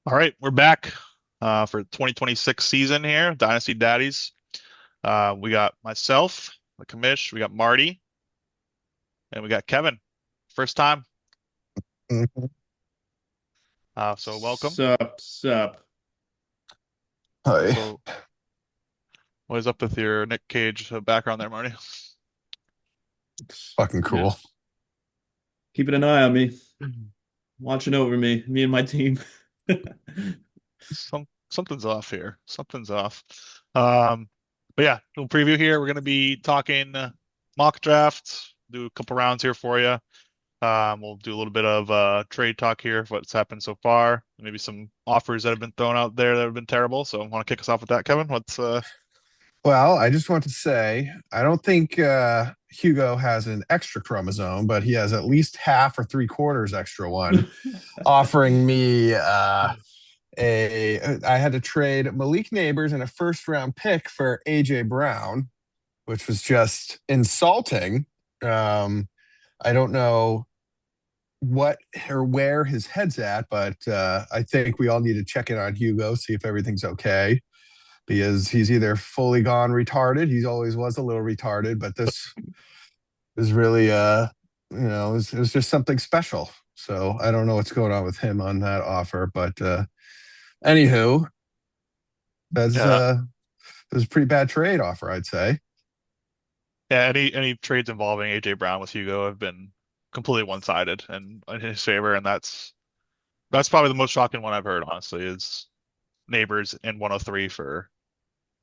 All right, we're back for 2026 season here, Dynasty Daddies. We got myself, the commish, we got Marty, and we got Kevin. First time, Mhm. so welcome. Sup. Hi. So, what is up with your Nick Cage background there, Marty? Fucking Yeah. cool. Keeping an eye on me, watching over me and my team. Something's off here. Something's off. Um, but yeah, little preview here. We're gonna be talking mock draft. Do a couple rounds here for you. We'll do a little bit of trade talk here, what's happened so far, maybe some offers that have been thrown out there that have been terrible. So, I want to kick us off with that, Kevin? What's Well, I just want to say I don't think Hugo has an extra chromosome, but he has at least half or three quarters extra one, offering me a. I had to trade Malik Neighbors and a first round pick for AJ Brown, which was just insulting. Um, I don't know what or where his head's at, but I think we all need to check in on Hugo, see if everything's okay, because he's either fully gone retarded. He always was a little retarded, but this is really, it was just something special. So I don't know what's going on with him on that offer, but anywho, that's yeah, it was a pretty bad trade offer, I'd say. yeah, any trades involving AJ Brown with Hugo have been completely one-sided and in his favor, and that's probably the most shocking one I've heard, honestly, is Neighbors and 103 for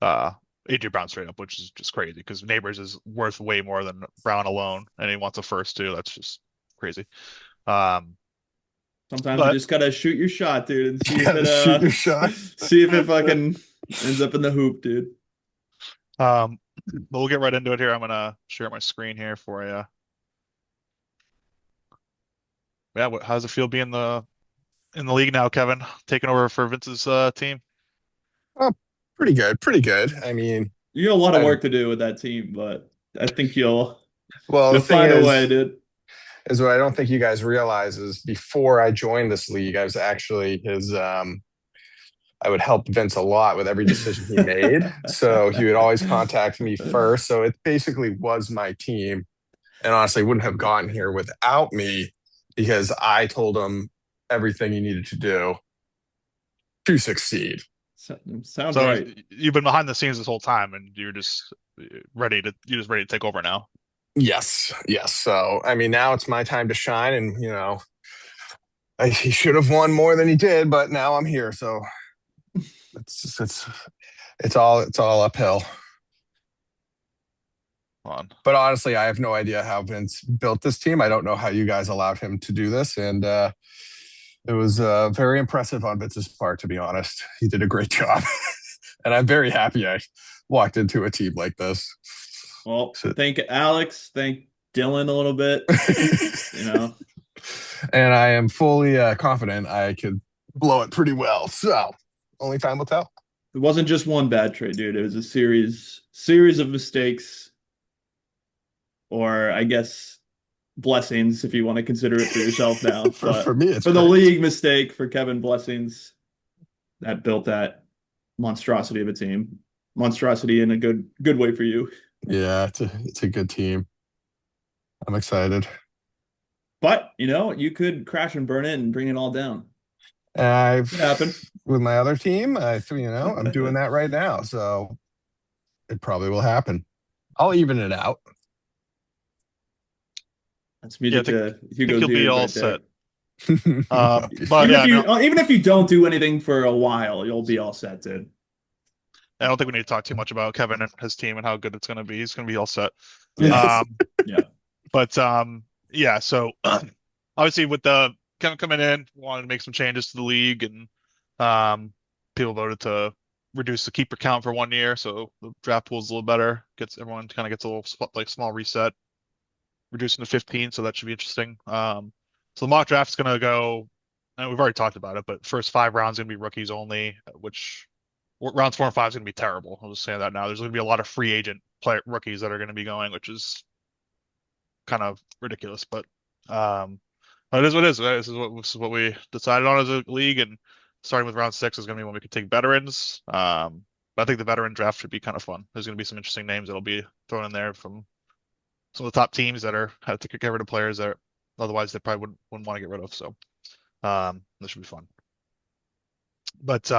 uh AJ Brown straight up, which is just crazy because Neighbors is worth way more than Brown alone, and he wants a first too. That's just crazy. Um, Sometimes you but just gotta shoot your shot, dude, and You got to shoot your shot. see if it fucking ends up in the hoop, dude. but we'll get right into it here. I'm gonna share my screen here for you. Yeah, how does it feel being in the league now, Kevin? Taking over for Vince's team? Oh, pretty good, pretty good. I mean, You got a lot of I work to do with that team, but I think you'll well, the you'll thing find a way, dude. is what I don't think you guys realize is before I joined this league, I was actually his I would help Vince a lot with every decision he made. So he would always contact me first. So it basically was my team. And honestly, wouldn't have gotten here without me because I told him everything he needed to do to succeed. Sounds So right. you've been behind the scenes this whole time, and you're just ready to take over now. Yes, yes. So I mean, now it's my time to shine, and he should have won more than he did, but now I'm here, so it's it's it's all uphill. Come on. But honestly, I have no idea how Vince built this team. I don't know how you guys allowed him to do this, and it was very impressive on Vince's part. To be honest, he did a great job, and I'm very happy I walked into a team like this. Well, So, thank Alex, thank Dylan a little bit, you know. and I am fully confident I could blow it pretty well. So only time will tell. It wasn't just one bad trade, dude. It was a series of mistakes, or I guess blessings if you want to consider it for yourself now. For But me, it's for the great. league mistake for Kevin blessings that built that monstrosity of a team. Monstrosity in a good way for you. Yeah, it's a good team. I'm excited. But you could crash and burn it and bring it all down. Could I've happen. with my other team, I'm doing that right now, so it probably will happen. I'll even it out. That's Yeah, music to think Hugo's you'll be ears all right set. there. But yeah, no, Even if you don't do anything for a while, you'll be all set, dude. I don't think we need to talk too much about Kevin and his team and how good it's going to be. He's going to be all set. Yes. Um, Yeah. but yeah. So obviously, with the Kevin coming in, wanted to make some changes to the league, and people voted to reduce the keeper count for 1 year, so the draft pool is a little better. Gets everyone kind of gets a little like small reset, reducing to 15. So that should be interesting. So the mock draft is going to go. And we've already talked about it, but first 5 rounds going to be rookies only, which rounds 4 and 5 is going to be terrible. I'll just say that now. There's going to be a lot of free agent rookies that are going to be going, which is kind of ridiculous. But it is what it is. This is what we decided on as a league, and starting with round 6 is going to be when we could take veterans. But I think the veteran draft should be kind of fun. There's going to be some interesting names that'll be thrown in there from some of the top teams that are have to get rid of players that otherwise they probably wouldn't want to get rid of. So this should be fun. But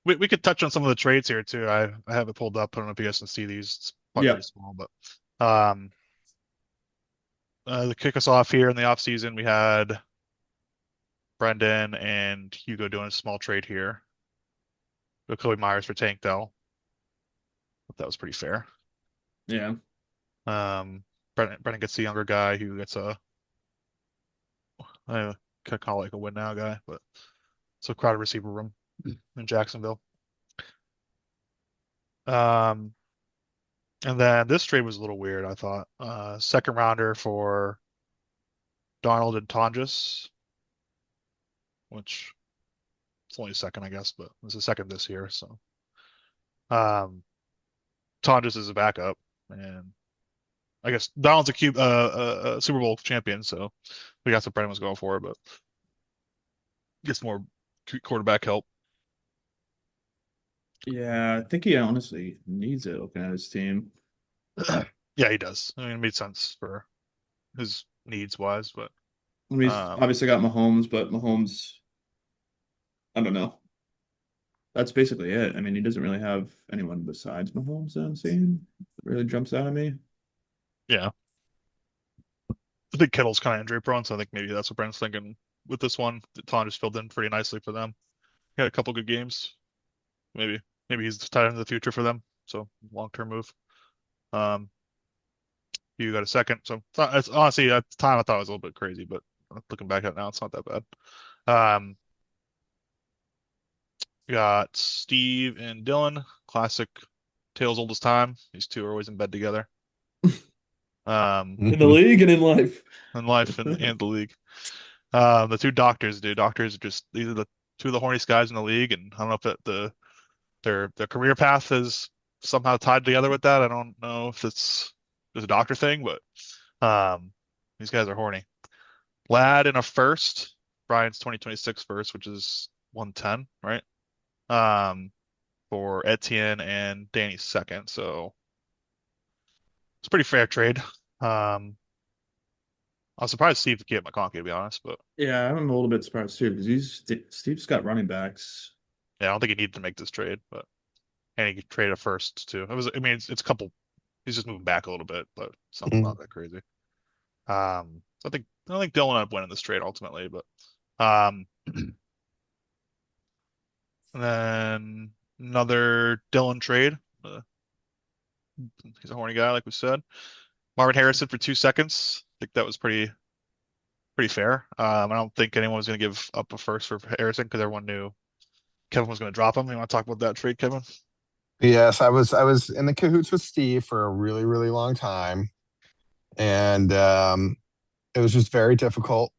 we could touch on some of the trades here too. I have it pulled up. I don't know if you guys can see these. It's probably Yeah. pretty small, but to kick us off here in the off season, we had Brendan and Hugo doing a small trade here. Kobe Myers for Tank Dell. That was pretty fair. Yeah. Brendan gets the younger guy who gets I could call it like a win now guy, but so crowded receiver room in Jacksonville. And then this trade was a little weird, I thought. Second rounder for Donald and Tonjes, which it's only a second, I guess, but it was a second this year. So Tonjes is a backup, and I guess Donald's a Super Bowl champion, so we got what Brendan was going for, but gets more quarterback help. Yeah, I think he honestly needs it looking at his team. Yeah, he does. I mean, it made sense for his needs wise, but I mean, he's obviously got Mahomes, but Mahomes, I don't know. That's basically it. I mean, he doesn't really have anyone besides Mahomes that I'm seeing that really jumps out at me. yeah. I think Kittle's kind of injury prone, so I think maybe that's what Brent's thinking with this one. Ton just filled in pretty nicely for them. He had a couple good games. Maybe he's tied into the future for them. So long-term move. You got a second. So it's honestly at the time I thought it was a little bit crazy, but looking back at it now, it's not that bad. We got Steve and Dylan, classic Tales oldest time. These two are always in bed together. In the league and in life. In life and the league. The two doctors, dude. Doctors are just these are the two of the horniest guys in the league, and I don't know if their career path is somehow tied together with that. I don't know if it's just a doctor thing, but these guys are horny. Lad in a first, Brian's 2026 first, which is 110, right? For Etienne and Danny's second, so it's a pretty fair trade. I was surprised Steve could get McConkey, to be honest, but Yeah, I'm a little bit surprised too because Steve's got running backs. yeah, I don't think he needed to make this trade, but and he could trade a first too. I mean, it's a couple. He's just moving back a little bit, but something not that crazy. So I think Dylan ended up winning this trade ultimately, but and then another Dylan trade. He's a horny guy, like we said. Marvin Harrison for 2 seconds. I think that was pretty fair. I don't think anyone was going to give up a first for Harrison because everyone knew Kevin was going to drop him. You want to talk about that trade, Kevin? Yes, I was in the cahoots with Steve for a really, really long time. And it was just very difficult.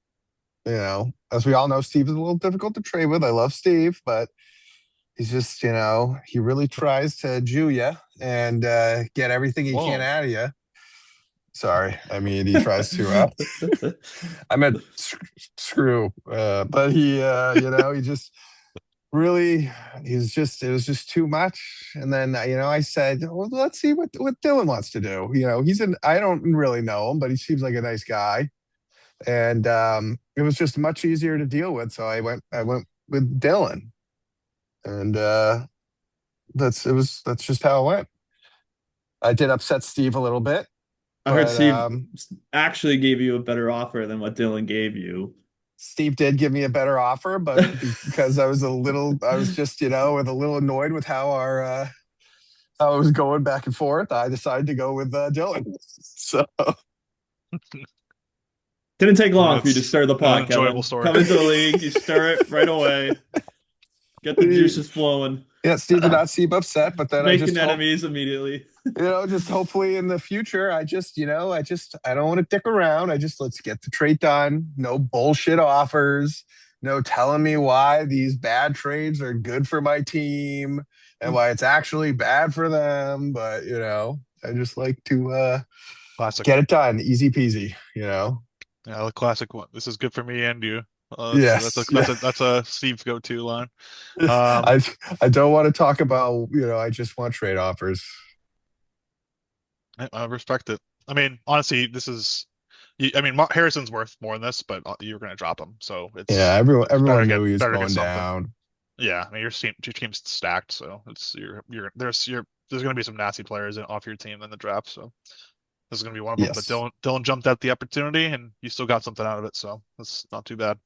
You know, as we all know, Steve is a little difficult to trade with. I love Steve, but he's just, he really tries to Jew you and get everything he can out of you. Sorry, I mean he tries to. I meant screw, but he, he just really, it was just too much. And then I said, well, let's see what Dylan wants to do. I don't really know him, but he seems like a nice guy, and it was just much easier to deal with. So I went with Dylan, and that's just how it went. I did upset Steve a little bit. I heard Steve actually gave you a better offer than what Dylan gave you. Steve did give me a better offer, but because I was just, with a little annoyed with how how it was going back and forth, I decided to go with Dylan. So didn't take long for you to stir the pot, Kevin. Story. Come into the league, you stir it right away. Get the juices flowing. Yeah, Steve did not seem upset, but then making enemies immediately. Just hopefully in the future, I don't want to dick around. Let's get the trade done. No bullshit offers. No telling me why these bad trades are good for my team and why it's actually bad for them. But I just like to classic. Get it done, easy peasy. Yeah, the classic one. This is good for me and you. Yes. Yeah. That's a Steve go-to line. I I don't want to talk about, I just want trade offers. I respect it. I mean, honestly, this is. I mean, Harrison's worth more than this, but you're going to drop him, so Yeah, it's better to everyone knew he was better to get going something. down. Yeah, I mean, your team's stacked, so there's going to be some nasty players off your team in the draft, so this is going to be one of them. But Yes. Dylan jumped at the opportunity, and you still got something out of it, so that's not too bad.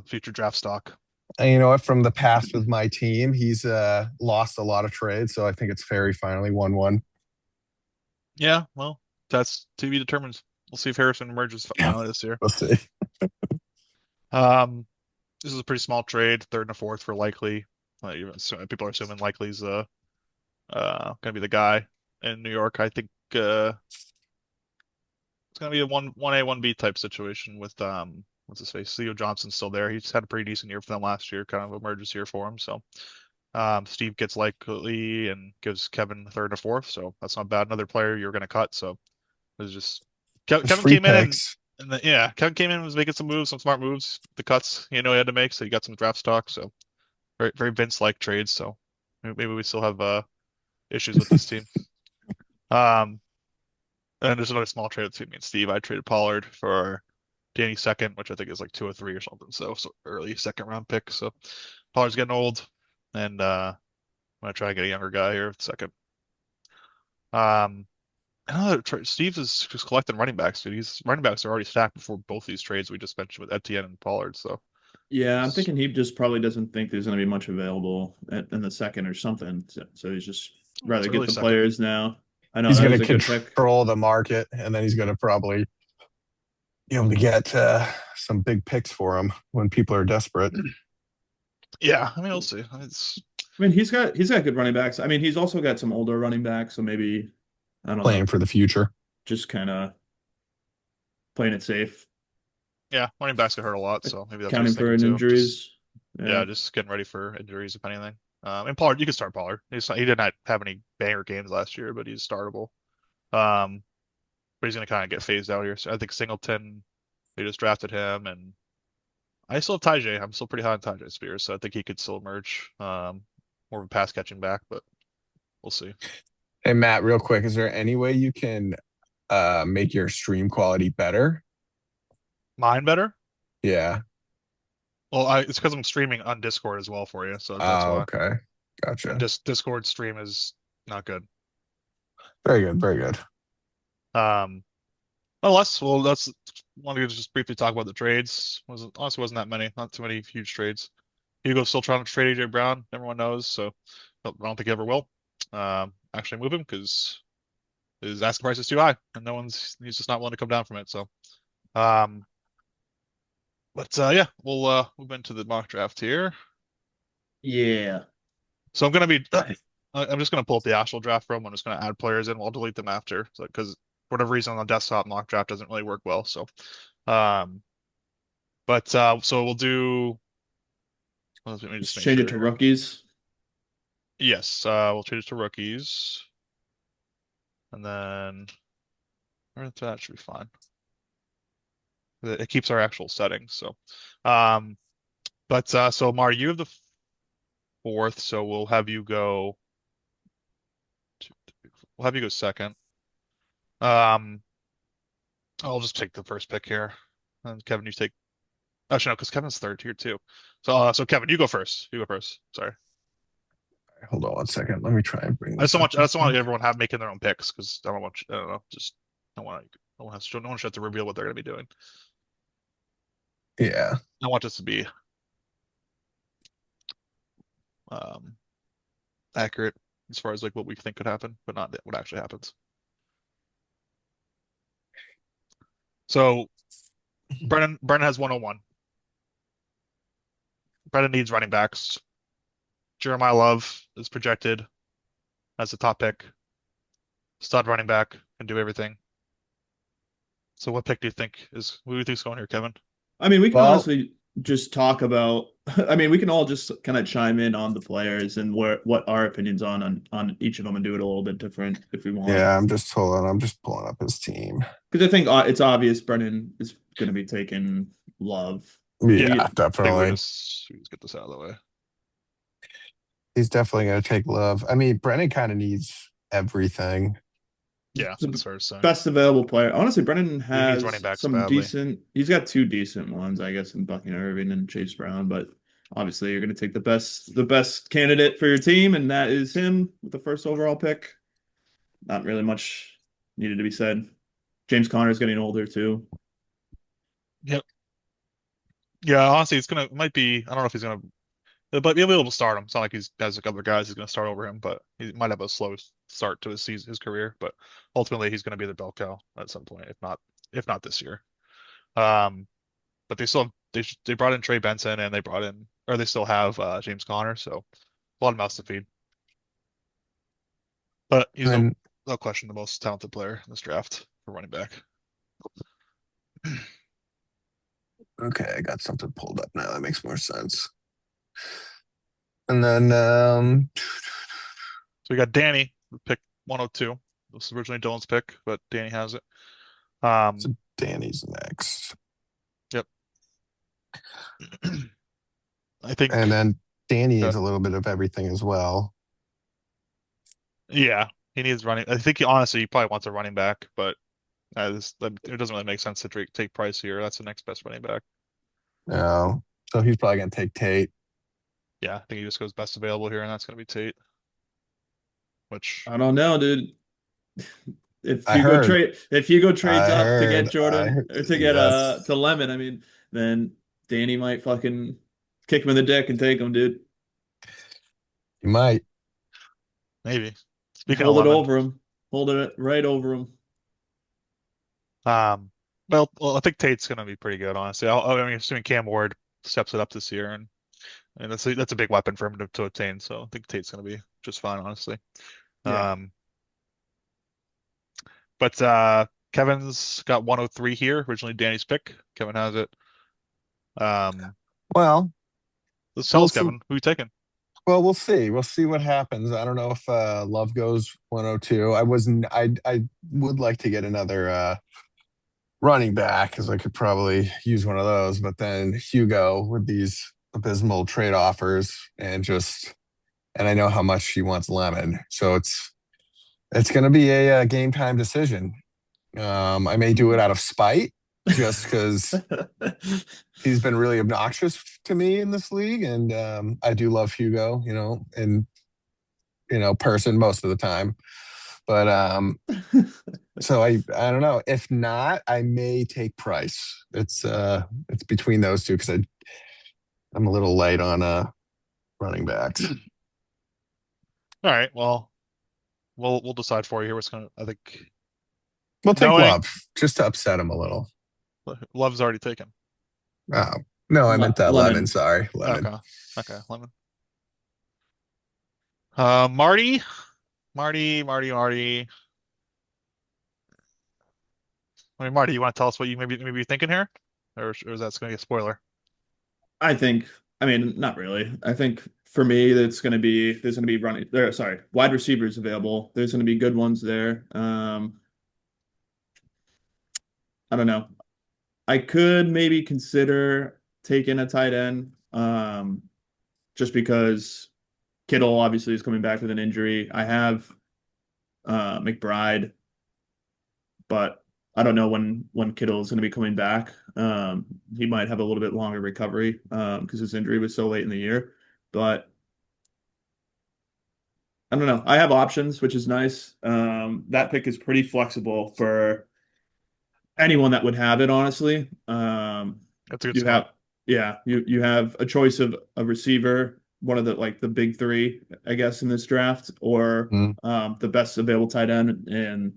Future draft stock. And you know what? From the past with my team, he's lost a lot of trades, so I think it's fair he finally won one. Yeah, well, that's to be determined. We'll see if Harrison emerges Yeah, finally this year. we'll see. Um, this is a pretty small trade, third and a fourth for Likely. People are assuming Likely's gonna be the guy in New York. I think it's gonna be a one A one B type situation with what's his face? Theo Johnson's still there. He's had a pretty decent year for them last year, kind of emerges here for him. So Steve gets Likely and gives Kevin the third and a fourth. So that's not bad. Another player you're gonna cut. So it's just There's Kevin free came in and. picks. And then, yeah, Kevin came in and was making some moves, some smart moves, the cuts he had to make. So he got some draft stock. So very, very Vince-like trades. So maybe we still have issues with this team. Um, and there's another small trade between me and Steve. I traded Pollard for Danny second, which I think is like 203 or something. So early second round pick. So Pollard's getting old, and I'm gonna try and get a younger guy here second. Um, Steve is just collecting running backs, dude. He's running backs are already stacked before both these trades we just mentioned with Etienne and Pollard. So Yeah, I'm it's, thinking he just probably doesn't think there's going to be much available in the second or something. So he's just it's rather get early the second. players now. I know He's that going was to a good pick. control the market, and then he's going to probably be able to get some big picks for him when people are desperate. Yeah, I mean we'll see. It's I mean, he's got good running backs. I mean, he's also got some older running backs, so maybe I don't Playing know, for the future. just kind of playing it safe, yeah, running backs get hurt a lot, so maybe that's what he's accounting for thinking an too. injuries. Yeah. Just getting ready for injuries if anything. And Pollard, you can start Pollard. He did not have any banger games last year, but he's startable. Um, but he's gonna kind of get phased out here. So I think Singleton, they just drafted him, and I still have Tajay. I'm still pretty high on Tajay Spears, so I think he could still emerge. More of a pass catching back, but we'll see. Hey Matt, real quick, is there any way you can make your stream quality better? Mine better? Yeah. Well, it's because I'm streaming on Discord as well for you, so that's Oh, why. okay. And Gotcha. Discord stream is not good. Very good. Very good. Um, Nonetheless, well, that's wanted to just briefly talk about the trades. Honestly wasn't that many, not too many huge trades. Hugo's still trying to trade AJ Brown. Everyone knows, so I don't think he ever will. Actually move him because his asking price is too high, and he's just not willing to come down from it. So, um, but yeah, we'll move into the mock draft here. Yeah. So I'm gonna be, I'm just gonna pull up the actual draft room. I'm just gonna add players in. We'll delete them after, because for whatever reason on the desktop mock draft doesn't really work well. So, um, but so we'll do. Let me just Just make change it sure to here. rookies. Yes, we'll change it to rookies, and then that should be fine. It keeps our actual settings. So, um, but so Mar, you have the fourth, so we'll have you go. We'll have you go second. Um, I'll just take the first pick here, and Kevin, you take. Actually, no, because Kevin's third here too. So Kevin, you go first. You go first. Sorry. Hold on one second. Let me try and bring I just this don't up want I real just don't want quick. everyone have making their own picks because I don't know, just I don't want no one should have to reveal what they're going to be doing. Yeah. I want this to be um accurate as far as like what we think could happen, but not what actually happens. So Brennan has 101. Brennan needs running backs. Jeremiah Love is projected as the top pick. Stud running back, can do everything. So what pick do you think is who do you think's going here, Kevin? I mean, we can Well, honestly just talk about. I mean, we can all just kind of chime in on the players and what our opinions on each of them and do it a little bit different if we want. yeah, I'm just hold on. I'm just pulling up his team. Because I think it's obvious Brennan is going to be taking Love. Yeah, Yeah, You, I think definitely. we just get this out of the way. He's definitely going to take Love. I mean, Brennan kind of needs everything. Yeah, the that's fair to say. best available player. Honestly, Brennan He needs running has backs some badly. decent. He's got two decent ones, I guess, in Bucky Irving and Chase Brown. But obviously, you're going to take the best candidate for your team, and that is him with the first overall pick. Not really much needed to be said. James Conner's getting older too. Yep. Yeah, honestly, it might be. I don't know if he's gonna, but he'll be able to start him. It's not like he's has a couple of guys he's gonna start over him, but he might have a slow start to his season, his career. But ultimately, he's gonna be the bell cow at some point, if not this year. Um, but they still they brought in Trey Benson and they brought in, or they still have James Conner, so a lot of mouths to feed. But he's And no question the most talented player in this draft for running back. okay, I got something pulled up now. That makes more sense. And then So we got Danny, pick 102. This was originally Dylan's pick, but Danny has it. Um, so Danny's next. yep. I think, And then Danny uh, needs a little bit of everything as well. yeah, he needs running. I think honestly, he probably wants a running back, but it doesn't really make sense to take Price here. That's the next best running back. So he's probably going to take Tate. Yeah, I think he just goes best available here, and that's going to be Tate, which, I don't know, dude. If I Hugo heard. trade if Hugo trades I up to heard. get I Jordan heard. or to get Yes, to Lemon, I mean, then Danny might fucking kick him in the dick and take him, dude. you might. maybe. Speaking of Hold it Lemon, over him. Hold it right over him. um, well, I think Tate's going to be pretty good, honestly. I mean, assuming Cam Ward steps it up this year, and that's a big weapon for him to obtain. So I think Tate's going to be just fine, honestly. Yeah. Um, but Kevin's got 103 here, originally Danny's pick. Kevin has it. Um, Well, this we'll tells see. Kevin who you taking. Well, we'll see. We'll see what happens. I don't know if Love goes 102. I wasn't. I would like to get another running back because I could probably use one of those. But then Hugo with these abysmal trade offers and I know how much she wants Lemon, so it's going to be a, game time decision. I may do it Hmm. out of spite just because he's been really obnoxious to me in this league, and I do love Hugo, and person most of the time. But so I don't know. If not, I may take Price. It's between those two because I'm a little light on running backs. All right, well, we'll decide for you here. What's gonna, I think, We'll take knowing Love just to upset him a little. Love's already taken. Oh no, I meant that Lemon. Lemon. Sorry, Lemon. Okay, okay, Lemon. Marty, Marty. I mean, Marty, you want to tell us what you maybe you're thinking here, or is that going to be a spoiler? I think, I mean, not really. I think for me, there's going to be running there. Sorry, wide receivers available. There's going to be good ones there. I don't know. I could maybe consider taking a tight end, just because Kittle obviously is coming back with an injury. I have McBride, but I don't know when Kittle is going to be coming back. He might have a little bit longer recovery because his injury was so late in the year. But I don't know. I have options, which is nice. That pick is pretty flexible for anyone that would have it, honestly. That's a good You spot. have, yeah, you have a choice of a receiver, one of the big three, I guess, in this draft, or Mm. the best available tight end and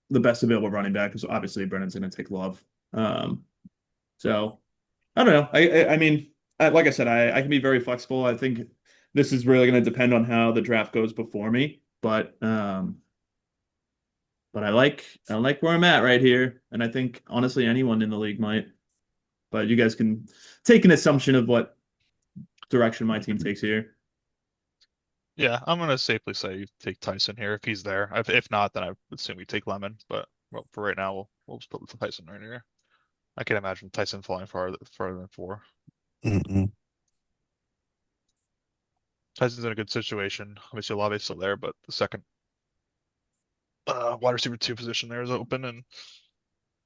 the best available running back, because obviously Brennan's going to take Love. Um, so I don't know. I mean, like I said, I can be very flexible. I think this is really going to depend on how the draft goes before me, but I like where I'm at right here, and I think honestly anyone in the league might. But you guys can take an assumption of what direction my team takes here. Yeah, I'm gonna safely say you take Tyson here if he's there. If not, then I would assume we take Lemon. But well, for right now, we'll just put Tyson right here. I can't imagine Tyson falling farther than 4. Mm-mm. Tyson's in a good situation. Obviously, Olave's still there, but the second wide receiver 2 position there is open, and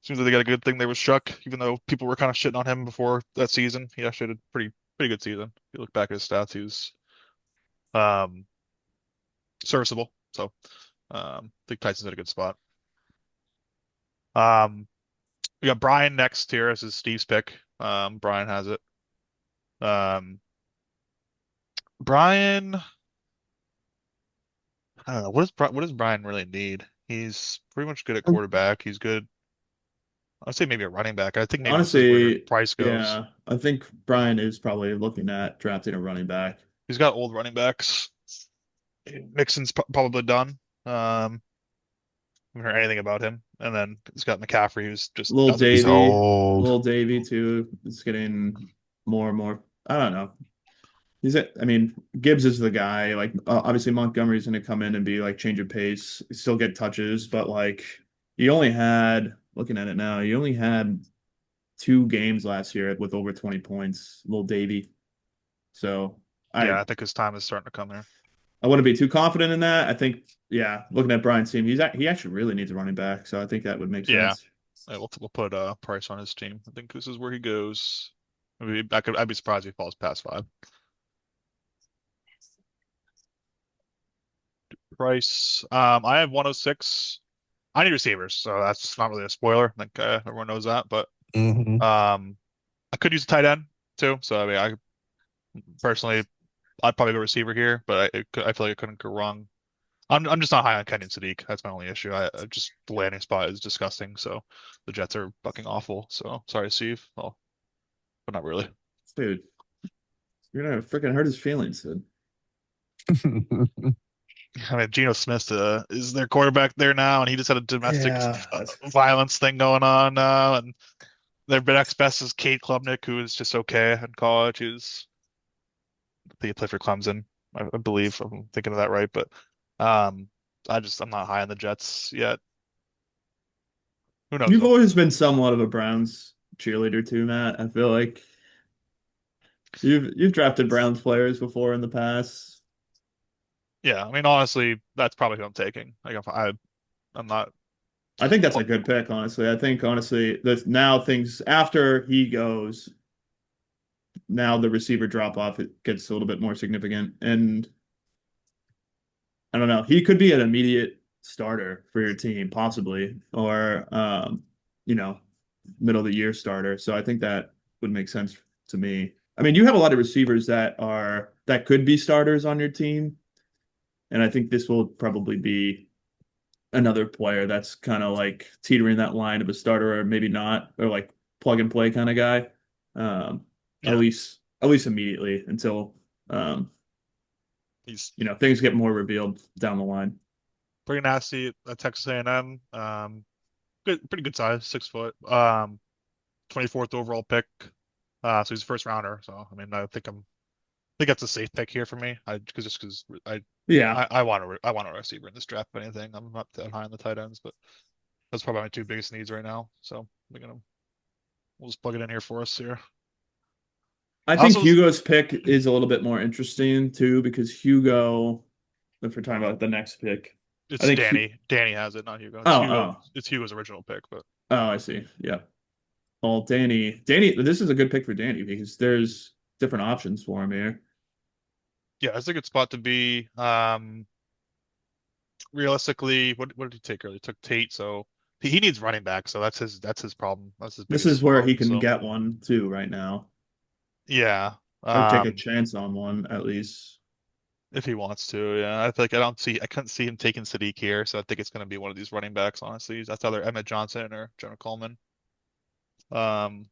seems like they got a good thing there with Shuck, even though people were kind of shitting on him before that season. He actually had a pretty good season. If you look back at his stats, he was um, serviceable. So I think Tyson's in a good spot. Um, we got Brian next here. This is Steve's pick. Brian has it. Um, Brian, I don't know. What does Brian really need? He's pretty much good at quarterback. He's good. I'd say maybe a running back. I think maybe this is where Honestly, price goes. yeah, I think Brian is probably looking at drafting a running back. He's got old running backs. Mixon's probably done. Haven't heard anything about him. And then he's got McCaffrey, who's just Little doesn't. He's Davy, old. little Davy too is getting more and more. I don't know. I mean, Gibbs is the guy. Like, obviously Montgomery's going to come in and be like change of pace, still get touches, but like, looking at it now, you only had 2 games last year with over 20 points, little Davy. So Yeah, I I think his time is starting to come there. I wouldn't be too confident in that. I think, yeah, looking at Brian's team, he actually really needs a running back, so I think that would make Yeah, sense. yeah, we'll put Price on his team. I think this is where he goes. I'd be surprised if he falls past 5. Price. I have 106. I need receivers, so that's not really a spoiler. I think everyone knows that. But Hmm. I could use a tight end too. So I mean, I personally, I'd probably go receiver here, but I feel like I couldn't go wrong. I'm just not high on Kenyon Sadiq. That's my only issue. I just the landing spot is disgusting. So the Jets are fucking awful. So sorry, Steve. Well, but not really. Dude, you're gonna freaking hurt his feelings, dude. I mean, Geno Smith is their quarterback there now, and he just had a domestic Yeah. violence thing going on now, and their next best is Kate Klubnik, who is just okay in college. I think he played for Clemson, I believe. If I'm thinking of that right, but um, I'm not high on the Jets yet. Who knows You've though? always been somewhat of a Browns cheerleader too, Matt. I feel like you've drafted Browns players before in the past. Yeah, I mean, honestly, that's probably who I'm taking. I'm not. I think that's a Well, good pick, honestly. I think honestly that now things after he goes, now the receiver drop off it gets a little bit more significant. And I don't know, he could be an immediate starter for your team, possibly, or you know, middle of the year starter. So I think that would make sense to me. I mean, you have a lot of receivers that could be starters on your team, and I think this will probably be another player that's kind of like teetering that line of a starter or maybe not, or like plug and play kind of guy. At yeah, least immediately until he's things get more revealed down the line. pretty nasty at Texas A&M. Pretty good size, 6 foot. 24th overall pick. So he's a first rounder. So I mean, I think that's a safe pick here for me. Because Yeah, I want a receiver in this draft. If anything, I'm not that high on the tight ends, but that's probably my 2 biggest needs right now. So we'll just plug it in here for us here. I I think also Hugo's pick is a little bit more interesting too because Hugo, if we're talking about the next pick, I it's think Danny. Danny has it, not Hugo. oh oh It's Hugo's original pick, but oh I see. Yeah. Well, Danny, this is a good pick for Danny because there's different options for him here. yeah, it's a good spot to be. Realistically, what did he take early? He took Tate, so he needs running back. So that's his problem. That's his This is biggest where he problem. can So get one too right now, yeah. or take a chance on one at least. If he wants to, yeah. I couldn't see him taking Sadiq here, so I think it's going to be one of these running backs, honestly. That's either Emmett Johnson or Jonah Coleman. Um,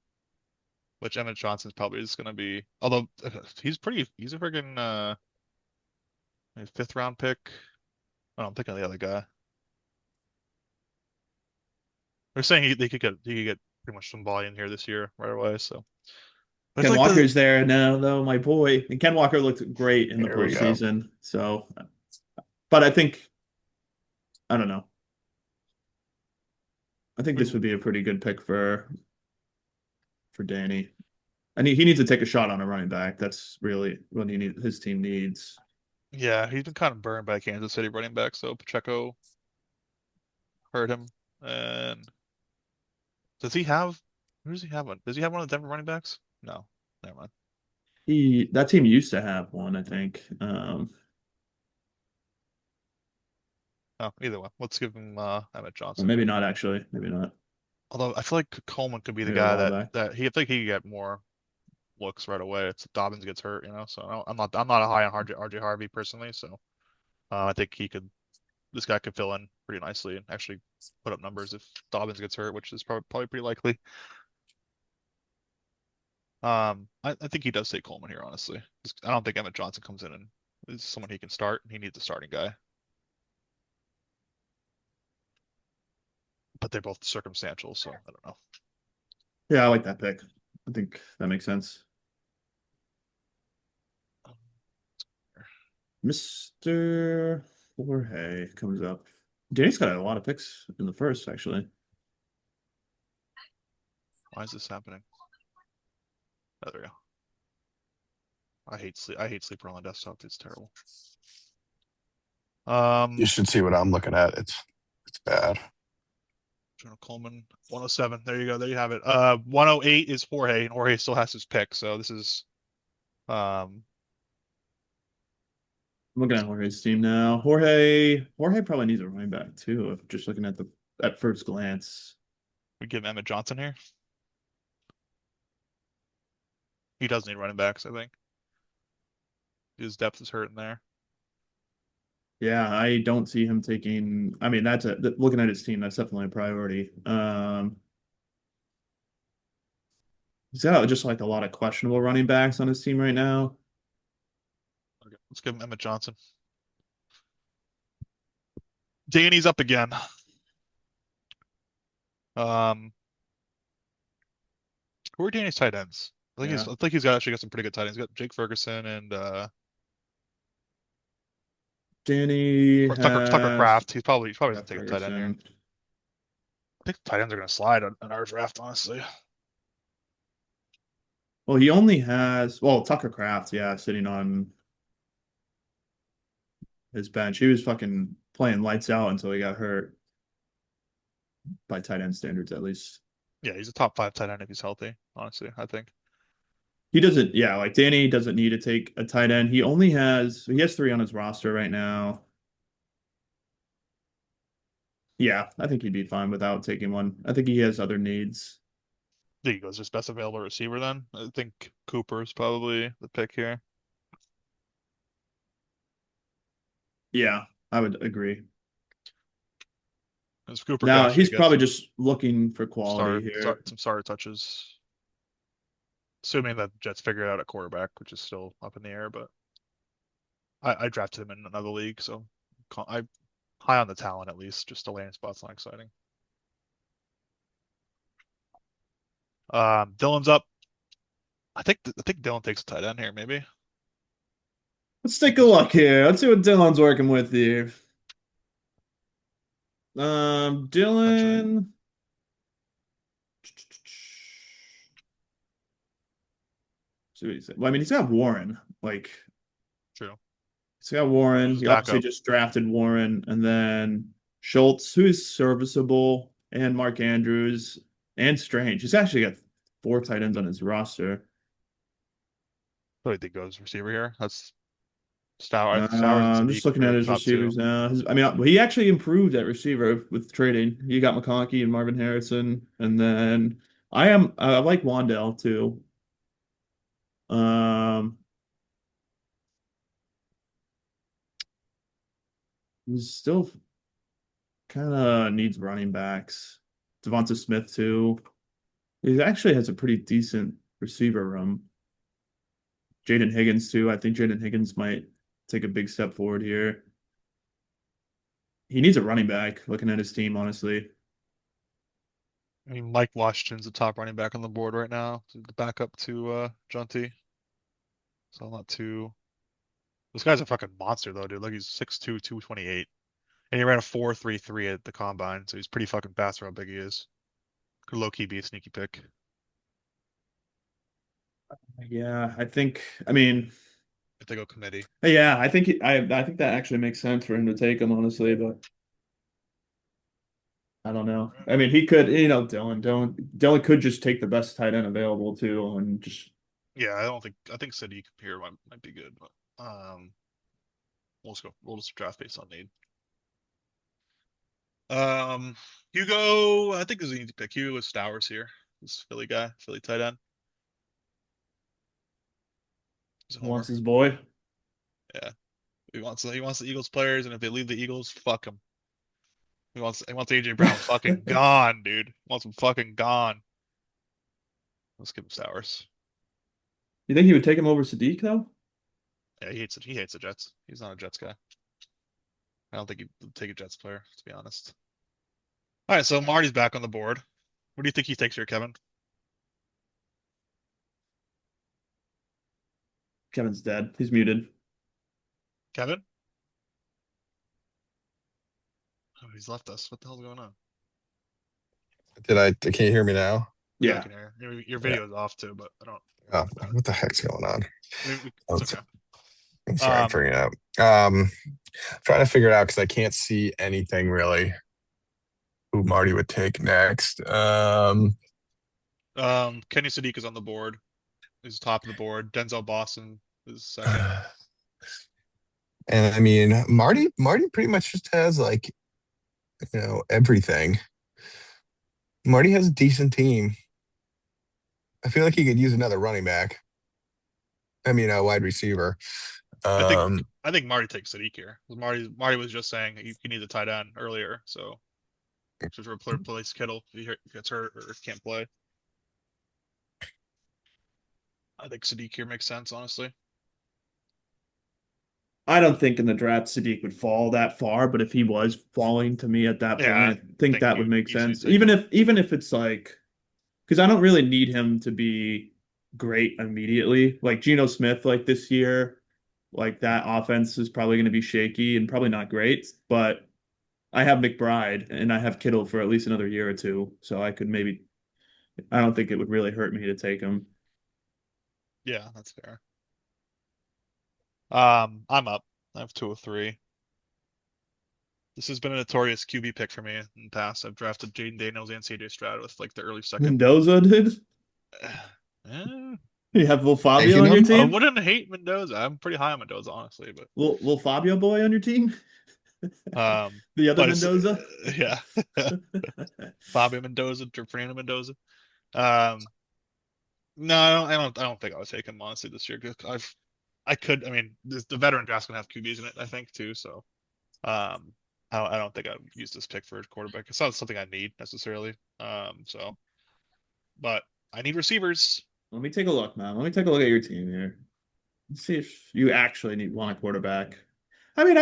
which Emmett Johnson's probably just going to be, although he's a friggin' 5th round pick. Oh, I'm thinking of the other guy. They're saying he could get pretty much some volume here this year right away. So I feel Ken like Walker's there now, though, my boy. And Ken Walker looked great in the here we go. postseason. So, but I don't know. I think this We would be a pretty good pick for. for Danny. And he needs to take a shot on a running back. That's really what his team needs. Yeah, he's been kind of burned by Kansas City running back, so Pacheco hurt him. And does he have who does he have one? Does he have one of the Denver running backs? No. Never mind. That team used to have one, I think. Oh, either one. Let's give him Emmett Or Johnson. maybe not actually. Maybe not. Although I feel like Coleman could be the Maybe a guy while that back. I think he could get more looks right away. It's Dobbins gets hurt, you know. So I'm not a high on RJ Harvey personally. So I think this guy could fill in pretty nicely and actually put up numbers if Dobbins gets hurt, which is probably pretty likely. I think he does take Coleman here, honestly. I don't think Emmett Johnson comes in and is someone he can start. He needs a starting guy, but they're both circumstantial, so I don't know. Yeah, I like that pick. I think that makes sense. Mr. Jorge comes up. Danny's got a lot of picks in the first, actually. Why is this happening? Oh, there we go. I hate sleep. I hate sleeper on the desktop. It's terrible. You should see what I'm looking at. It's bad. Jonah Coleman, 107. There you go. There you have it. 108 is Jorge, and Jorge still has his pick. So this is um I'm looking at Jorge's team now. Jorge probably needs a running back too, if just looking at the at first glance. we give Emmett Johnson here. He does need running backs, I think. His depth is hurting there. Yeah, I don't see him taking. I mean, looking at his team, that's definitely a priority. He's got just like a lot of questionable running backs on his team right now. Okay, let's give him Emmett Johnson. Danny's up again. Um, who are Danny's tight ends? Yeah, I think he's got actually got some pretty good tight ends. He's got Jake Ferguson and Danny Tucker has Kraft. He's probably gonna Jeff take a tight end here. Ferguson. I think tight ends are gonna slide on our draft, honestly. Well, he only has Tucker Kraft, yeah, sitting on his bench. He was fucking playing lights out until he got hurt by tight end standards, at least. Yeah, he's a top 5 tight end if he's healthy, honestly, I think. He doesn't, yeah, like Danny doesn't need to take a tight end. He has three on his roster right now. Yeah, I think he'd be fine without taking one. I think he has other needs. There he goes, his best available receiver then. I think Cooper's probably the pick here. Yeah, I would agree. Because Cooper could Now actually he's get probably just looking for quality here. some starter touches. Assuming that Jets figure it out at quarterback, which is still up in the air, but I drafted him in another league, so I high on the talent at least. Just a landing spot's not exciting. Dylan's up. I think Dylan takes a tight end here, maybe. Let's take a look here. Let's see what Dylan's working with here. Actually, Dylan. See what he said. Well, I mean, he's got Warren. Like, true. he's got Warren. Who's his He obviously backup? just drafted Warren, and then Schultz, who is serviceable, and Mark Andrews and Strange. He's actually got four tight ends on his roster. Who do you think goes receiver here? That's Stowers and I'm just Sneak looking at are his top two. receivers now. I mean, he actually improved at receiver with trading. He got McConkey and Marvin Harrison, and then I like Wandell too. Um, he's still kind of needs running backs. Devonta Smith too. He actually has a pretty decent receiver room. Jaden Higgins too. I think Jaden Higgins might take a big step forward here. He needs a running back. Looking at his team, honestly. I mean, Mike Washington's the top running back on the board right now, the backup to Junty. So I'm not too. This guy's a fucking monster though, dude. Like he's 6'2", 228. And he ran a 4.33 at the combine, so he's pretty fucking fast for how big he is. Could low key be a sneaky pick. Yeah, I mean, if they go committee. yeah, I think that actually makes sense for him to take him, honestly, but I don't know. I mean, he could, Dylan could just take the best tight end available too, and just Yeah, I think Sadiq here might be good, but we'll just draft based on need. Um, Hugo, I think is an easy pick. Hugo is Stowers here. This Philly guy, Philly tight end. He's a wants homer. his boy. Yeah, he wants the Eagles players, and if they leave the Eagles, fuck him. He wants AJ Brown fucking gone, dude. Wants him fucking gone. Let's give him Stowers. You think he would take him over Sadiq though? Yeah, he hates the Jets. He's not a Jets guy. I don't think he would take a Jets player, to be honest. All right, so Marty's back on the board. What do you think he takes here, Kevin? Kevin's dead. He's muted. Kevin? Oh, he's left us. What the hell's going on? Can you hear me now? Yeah, I Yeah. can hear you. Your Yeah. video is off too, but I don't Oh, worry about it. what the heck's going on? Oh, It's okay. I'm sorry, I'm Um, figuring it out. Trying to figure it out because I can't see anything really who Marty would take next. Kenny Sadiq is on the board. He's top of the board. Denzel Boston is second. And I mean, Marty pretty much just has like, everything. Marty has a decent team. I feel like he could use another running back. I mean, a wide receiver. I think Um, I think Marty takes Sadiq here. Marty was just saying he needs a tight end earlier, so just replace Kittle if he gets hurt or can't play. I think Sadiq here makes sense, honestly. I don't think in the draft Sadiq would fall that far, but if he was falling to me at that Yeah, point, I I think think that would you make easily sense. take him. Even if it's like, because I don't really need him to be great immediately. Like Geno Smith, like this year, like that offense is probably going to be shaky and probably not great. But I have McBride and I have Kittle for at least another year or two, so I could maybe. I don't think it would really hurt me to take him. Yeah, that's fair. I'm up. I have 203. This has been a notorious QB pick for me in the past. I've drafted Jaden Daniels and CJ Stroud with like the early second. Mendoza did. Eh, You have Will Fabio taking on your him. I team? wouldn't hate Mendoza. I'm pretty high on Mendoza, honestly, but Will Fabio boy on your team? um, The other but it's Mendoza? yeah, Fabio Mendoza, Fernando Mendoza. Um, no, I don't think I would take him honestly this year. 'Cause I could. I mean, the veteran draft's gonna have QBs in it, I think too. So, um, I don't think I'd use this pick for a quarterback. It's not something I need necessarily. But I need receivers. Let me take a look, man. Let me take a look at your team here. Let's see if you actually want a quarterback. I mean,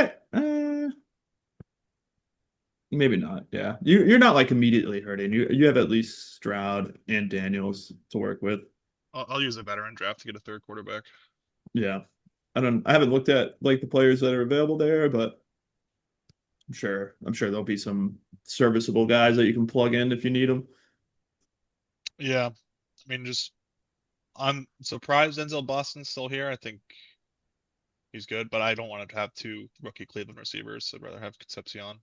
maybe not. Yeah, you're not like immediately hurting. You have at least Stroud and Daniels to work with. I'll use a veteran draft to get a third quarterback. Yeah, I haven't looked at like the players that are available there, but I'm sure there'll be some serviceable guys that you can plug in if you need them. Yeah, I mean, just I'm surprised Denzel Boston's still here. I think he's good, but I don't want to have two rookie Cleveland receivers. I'd rather have Concepcion.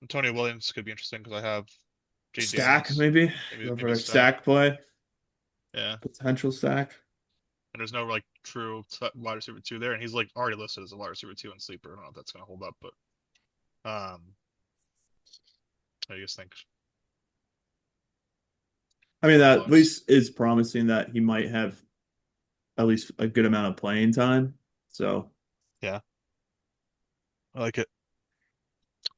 Antonio Williams could be interesting because I have Jay Stack Daniels. maybe go Maybe for a a stack. stack play, Yeah, potential stack. and there's no like true wide receiver two there, and he's like already listed as a wide receiver two in sleeper. I don't know if that's gonna hold up, but I just think I mean, that at thoughts. least is promising that he might have at least a good amount of playing time. So, Yeah, I like it.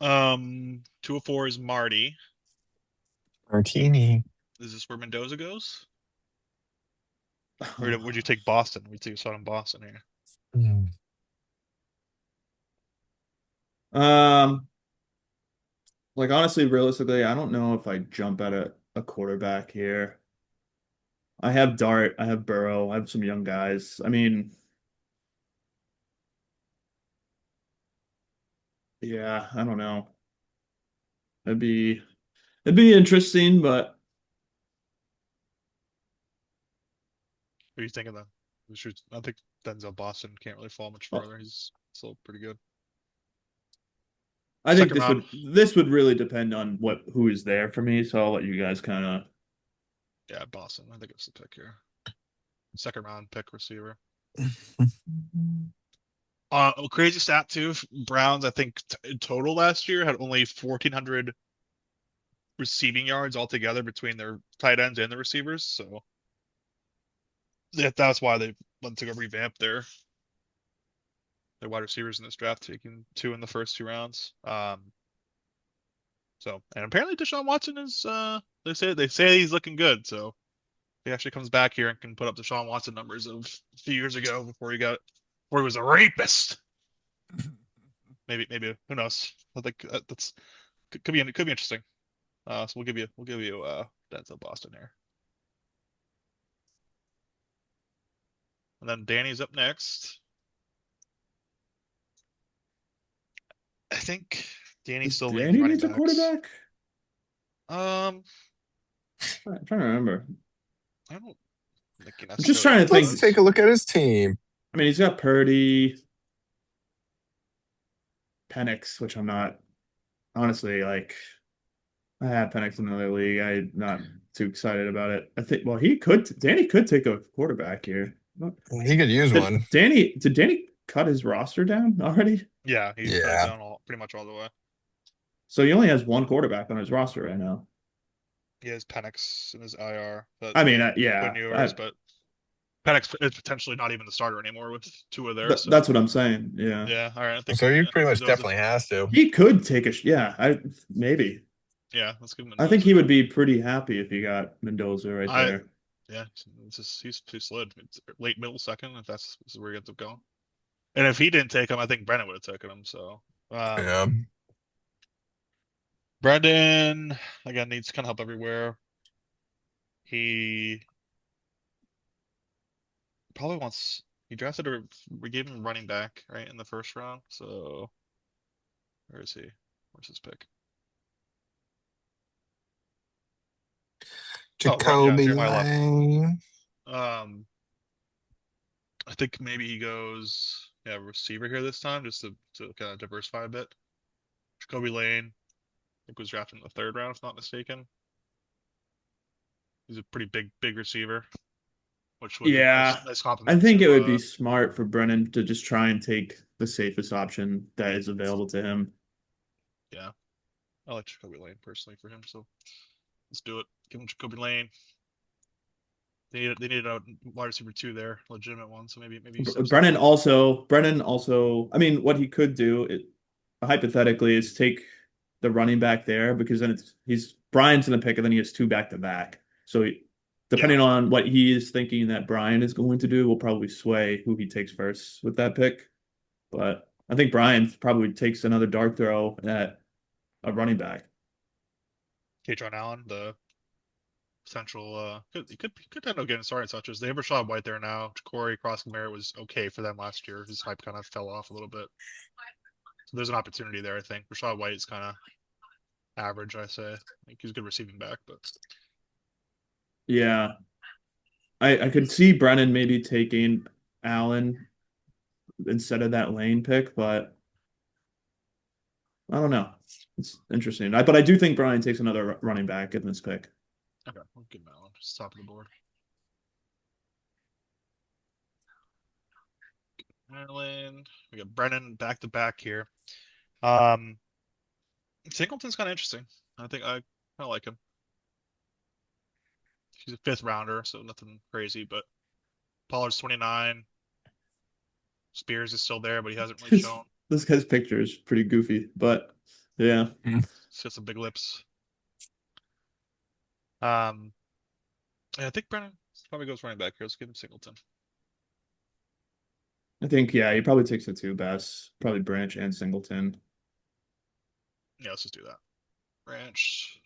204 is Marty. Martini. Is this where Mendoza goes? Or would you take Boston? We saw him Boston here. Hmm. um, like honestly, realistically, I don't know if I jump at a quarterback here. I have Dart, I have Burrow, I have some young guys. I mean, yeah, I don't know. It'd be it'd be interesting, but What are you thinking then? I think Denzel Boston can't really fall much Well, further. He's still pretty good. I think Second round, this would really depend on who is there for me. So I'll let you guys kind of. yeah, Boston. I think it's the pick here. Second round pick receiver. Crazy stat too. Browns, I think in total last year had only 1,400 receiving yards altogether between their tight ends and the receivers. So that's why they went to go revamp their wide receivers in this draft, taking two in the first two rounds. So and apparently Deshaun Watson is they say he's looking good. So he actually comes back here and can put up Deshaun Watson numbers of a few years ago before he was a rapist. Maybe who knows? I think that's could be interesting. So we'll give you Denzel Boston here. And then Danny's up next. I think Danny Does still leans Danny running needs a backs. quarterback? Um, I'm trying to remember. I don't think he I'm just necessarily trying to Let's think. take does. a look at his team. I mean, he's got Purdy, Penix, which I'm not honestly like. I have Penix in another league. I'm not too excited about it. I think. Well, Danny could take a quarterback here. He could use one. Did Danny cut his roster down already? Yeah, he's cut it Yeah. down pretty much all the way. So he only has one quarterback on his roster right now. He has Penix in his IR, but I mean, Quinn yeah, Ewers, but Penix is potentially not even the starter anymore with Tua there. So that's what I'm saying. Yeah, yeah, all right. So he pretty I think much those are definitely has to. he could take yeah. I maybe. yeah. Let's give him I think Mendoza. he would be pretty happy if he got Mendoza right I there. yeah, he's too slid. It's late middle second if this is where he ends up going. And if he didn't take him, I think Brennan would have taken him. So Yeah. Brendan again needs kind of help everywhere. He probably wants. He drafted a. We gave him running back right in the first round. So where is he? Where's his pick? Oh, right. Yeah, Jacoby to my left. Lang. Um, I think maybe he goes yeah receiver here this time just to kind of diversify a bit. Jacoby Lane, I think was drafted in the third round if not mistaken. He's a pretty big receiver, which would be Yeah, nice I compliment think it to would be smart for Brennan to just try and take the safest option that is available to him. yeah. I like Jacoby Lane personally for him, so let's do it. Give him Jacoby Lane. They needed a wide receiver two there, legitimate one. So maybe he steps up here. Brennan also, I mean, what he could do, hypothetically, is take the running back there because then he's Brian's in the pick and then he has two back to back. So Yeah, depending on what he is thinking that Brian is going to do, will probably sway who he takes first with that pick. But I think Brian probably takes another dart throw at a running back. Katron Allen, the potential he could end up getting started such as they have Rashad White there now. Corey Cross Merritt was okay for them last year. His hype kind of fell off a little bit. So there's an opportunity there, I think. Rashad White is kind of average, I say. I think he's a good receiving back, but Yeah, I could see Brennan maybe taking Allen instead of that Lane pick, but I don't know. It's interesting. But I do think Brian takes another running back in this pick. okay, we'll give him Allen. Just top of the board. Ireland. We got Brennan back to back here. Um, Singleton's kind of interesting. I think I kind of like him. He's a fifth rounder, so nothing crazy. But Pollard's 29. Spears is still there, but he hasn't really This shown. this guy's picture is pretty goofy, but yeah. He's got some big lips. Um, yeah, I think Brennan probably goes running back here. Let's give him Singleton. I think he probably takes the two best, probably Branch and Singleton. Yeah, let's just do that. Branch.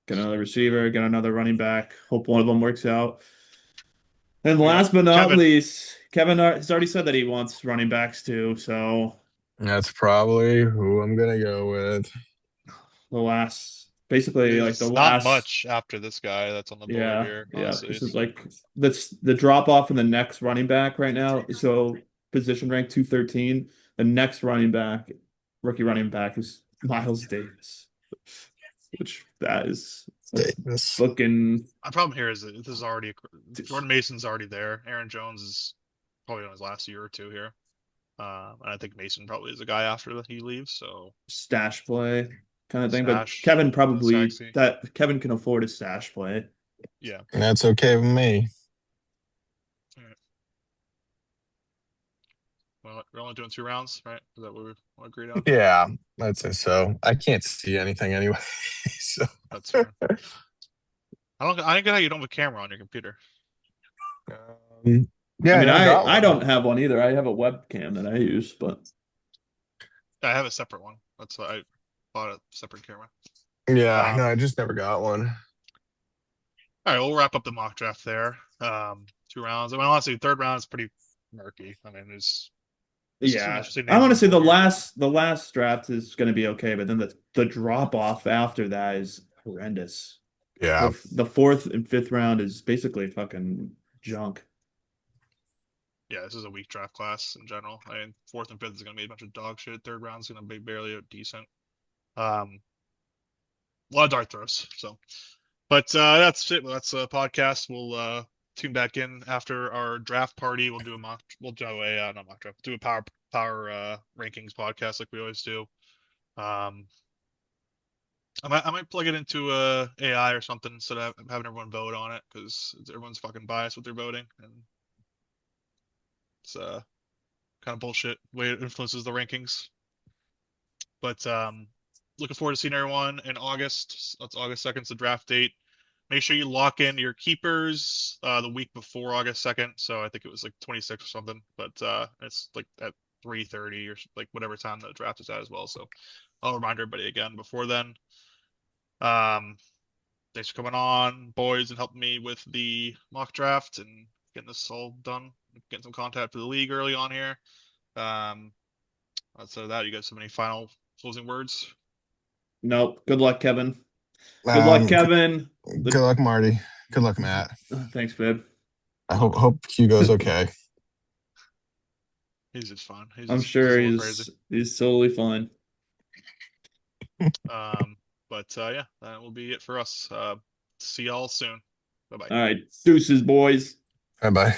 Get another receiver, get another running back. Hope one of them works out. And We got last but not Kevin. least, Kevin has already said that he wants running backs too. So That's probably who I'm gonna go with. the last basically like the There's not last. much after this guy that's on the board Yeah, here, yeah. honestly. This is like that's the drop off in the next running back right now. So position rank 213. The next running back, rookie running back is Miles Davis, which that's Davis. looking. My problem here is that this is already Jordan Mason's already there. Aaron Jones is probably on his last year or two here. And I think Mason probably is a guy after that he leaves. So Stash play kind of thing. But stash Kevin in this probably taxi. that Kevin can afford a stash play. Yeah. That's okay with me. All right. Well, we're only doing 2 rounds, right? Is that what we agreed on? Yeah, I'd say so. I can't see anything anyway. So That's fair. I don't get how you don't have a camera on your computer. yeah, I I mean, never got I one. don't have one either. I have a webcam that I use, but I have a separate one. That's why I bought a separate camera. Yeah, no, Um, I just never got one. all right, we'll wrap up the mock draft there. 2 rounds. I mean, honestly, third round is pretty murky. I mean, there's some yeah. interesting I names want on to the say board here. the last draft is going to be okay, but then the drop off after that is horrendous. Yeah. The fourth and fifth round is basically fucking junk. Yeah, this is a weak draft class in general. I mean, fourth and fifth is going to be a bunch of dog shit. Third round is going to be barely decent. Um, a lot of dart throws. So, but that's it. That's a podcast. We'll tune back in after our draft party. We'll do a mock. We'll do a not mock draft. Do a power rankings podcast like we always do. Um, I might plug it into AI or something instead of having everyone vote on it because everyone's fucking biased with their voting and it's kind of bullshit way it influences the rankings. But looking forward to seeing everyone in August. That's August 2nd, the draft date. Make sure you lock in your keepers the week before August 2nd. So I think it was like 26 or something, but it's like at 3:30 or like whatever time the draft is at as well. So I'll remind everybody again before then. Um, thanks for coming on, boys, and helping me with the mock draft and getting this all done. Getting some contact for the league early on here. Um, outside of that, you guys have any final closing words? Nope. Good luck, Kevin. Good luck, Um, Kevin. good luck, Marty. Good luck, Matt. Thanks, babe. I hope Hugo's okay. He's just fun. I'm He's just sure a little crazy. he's totally fine. Um, but yeah, that will be it for us. See y'all soon. Bye bye. All right. Deuces, boys. Bye bye.